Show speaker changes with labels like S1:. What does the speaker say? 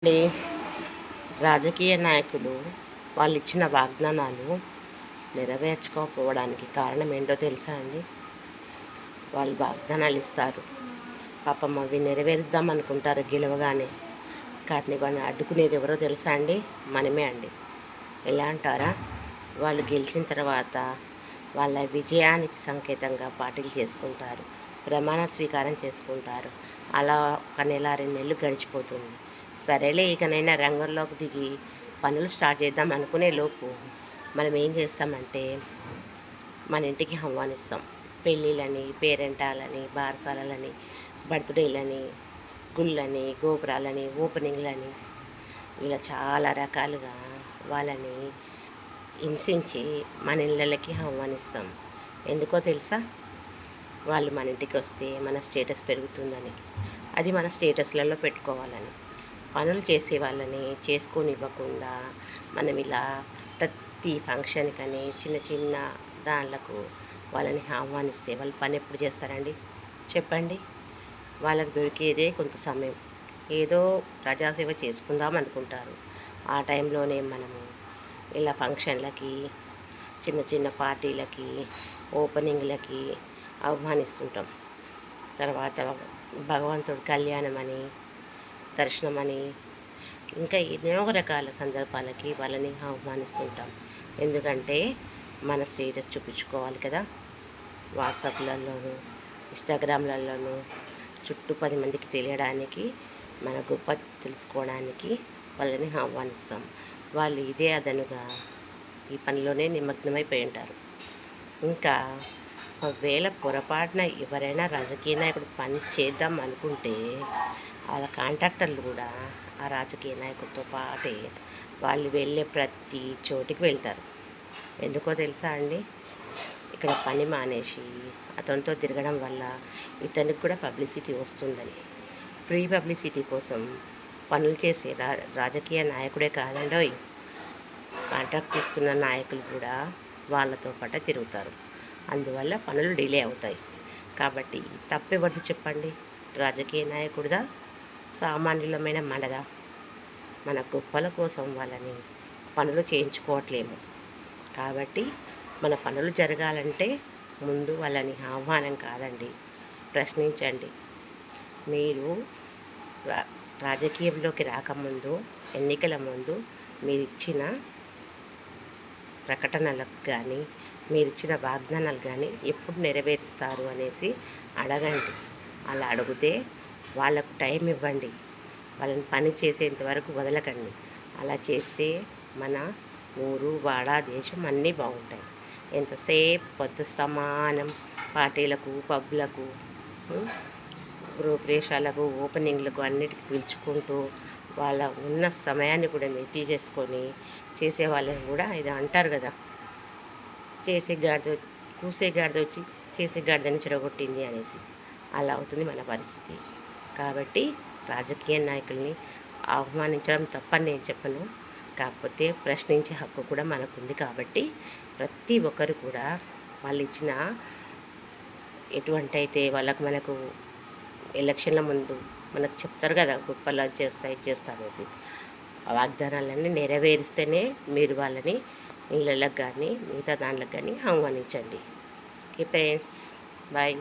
S1: అండి, రాజకీయ నాయకులు వాళ్ళు ఇచ్చిన వాగ్దానాలు నెరవేర్చుకోకపోవడానికి కారణం ఏంటో తెలుసా అండి? వాళ్ళు వాగ్దానాలు ఇస్తారు, పాపం అవి నెరవేరుద్దాం అనుకుంటారు గెలవగానే. కానీ వాళ్ళని అడ్డుకునేది ఎవరో తెలుసా అండి? మనమే అండి. ఎలా అంటారా? వాళ్ళు గెలిచిన తర్వాత వాళ్ళ విజయానికి సంకేతంగా పార్టీలు చేసుకుంటారు, ప్రమాణ స్వీకారం చేసుకుంటారు. అలా 1 నెల 2 నెలలు గడిచిపోతుంది. సరేలే ఇకనైనా రంగంలోకి దిగి పనులు స్టార్ట్ చేద్దాం అనుకునే లోపు మనం ఏం చేస్తామంటే మన ఇంటికి ఆహ్వానిస్తాం. పెళ్ళిళ్ళని, పేరెంటాలని, బారసాలని, బర్త్డేలని, గుళ్ళని, గోపురాలని, ఓపెనింగ్లని, ఇలా చాలా రకాలుగా వాళ్ళని హింసించి మన ఇళ్ళకి ఆహ్వానిస్తాం. ఎందుకో తెలుసా? వాళ్ళు మన ఇంటికి వస్తే మన స్టేటస్ పెరుగుతుందని, అది మన స్టేటస్లలో పెట్టుకోవాలని. పనులు చేసే వాళ్ళని చేసుకోనివ్వకుండా మనం ఇలా ప్రతి ఫంక్షన్కని చిన్న చిన్న దానిలకు వాళ్ళని ఆహ్వానిస్తే వాళ్ళు పని ఎప్పుడు చేస్తారండి? చెప్పండి. వాళ్ళకు దొరికేదే కొంత సమయం, ఏదో ప్రజాసేవ చేసుకుందాం అనుకుంటారు. ఆ టైంలోనే మనము ఇలా ఫంక్షన్లకి, చిన్న చిన్న పార్టీలకి, ఓపెనింగ్లకి ఆహ్వానిస్తుంటాం. తర్వాత భగవంతుడి కళ్యాణం అని, దర్శనమని, ఇంకా ఎన్నో రకాల సందర్భాలకి వాళ్ళని ఆహ్వానిస్తుంటాం. ఎందుకంటే మన స్టేటస్ చూపించుకోవాలి కదా. వాట్సాప్లలోనూ, ఇన్స్టాగ్రామ్లలోనూ చుట్టూ 10 మందికి తెలియడానికి, మన గొప్ప తెలుసుకోవడానికి వాళ్ళని ఆహ్వానిస్తాం. వాళ్ళు ఇదే అదనుగా ఈ పనిలోనే నిమగ్నమైపోయి ఉంటారు. ఇంకా ఒకవేళ పొరపాటున ఎవరైనా రాజకీయ నాయకుడు పని చేద్దాం అనుకుంటే వాళ్ళ కాంట్రాక్టర్లు కూడా ఆ రాజకీయ నాయకుడితో పాటే వాళ్ళు వెళ్ళే ప్రతి చోటికి వెళ్తారు. ఎందుకో తెలుసా అండి? ఇక్కడ పని మానేసి అతనితో తిరగడం వల్ల ఇతనికి కూడా పబ్లిసిటీ వస్తుందని, ఫ్రీ పబ్లిసిటీ కోసం పనులు చేసే రాజకీయ నాయకుడే కాదండోయ్, కాంట్రాక్ట్ తీసుకున్న నాయకులు కూడా వాళ్ళతో పాటు తిరుగుతారు. అందువల్ల పనులు డిలే అవుతాయి. కాబట్టి తప్పెవరిది చెప్పండి? రాజకీయ నాయకుడిదా, సామాన్యులమైన మనదా? మన గొప్పల కోసం వాళ్ళని పనులు చేయించుకోవట్లేము. కాబట్టి మన పనులు జరగాలంటే ముందు వాళ్ళని ఆహ్వానం కాదండి, ప్రశ్నించండి. మీరు రాజకీయంలోకి రాకముందు, ఎన్నికల ముందు మీరిచ్చిన ప్రకటనలకు కానీ, మీరిచ్చిన వాగ్దానాలు కానీ ఎప్పుడు నెరవేరుస్తారు అనేసి అడగండి. అలా అడిగితే వాళ్ళకు టైం ఇవ్వండి, వాళ్ళని పని చేసేంత వరకు వదలకండి. అలా చేస్తే మన ఊరు, వాడ, దేశం అన్నీ బాగుంటాయి. ఎంతసేపు పొద్దు సమానం పార్టీలకు, పబ్బులకు, గృహప్రవేశాలకు, ఓపెనింగ్లకు అన్నిటికీ పిలుచుకుంటూ వాళ్ళ ఉన్న సమయాన్ని కూడా మీరు తీసేసుకొని చేసే వాళ్ళని కూడా ఇది అంటారు కదా, కూసే గాడిద వచ్చి చేసే గాడిదని చెడగొట్టింది అనేసి. అలా అవుతుంది మన పరిస్థితి. కాబట్టి రాజకీయ నాయకుల్ని ఆహ్వానించడం తప్పని నేను చెప్పను. కాకపోతే ప్రశ్నించే హక్కు కూడా మనకుంది. కాబట్టి ప్రతి ఒక్కరు కూడా వాళ్ళు ఇచ్చిన ఎటువంటి అయితే మనకు ఎలక్షన్ల ముందు మనకు చెప్తారు కదా, గొప్పలా చేస్తా ఇది చేస్తా అనేసి, ఆ వాగ్దానాలన్నీ నెరవేరిస్తేనే మీరు వాళ్ళని ఇళ్ళకి కానీ మిగతా దాంట్లకు కానీ ఆహ్వానించండి. Okay friends, bye.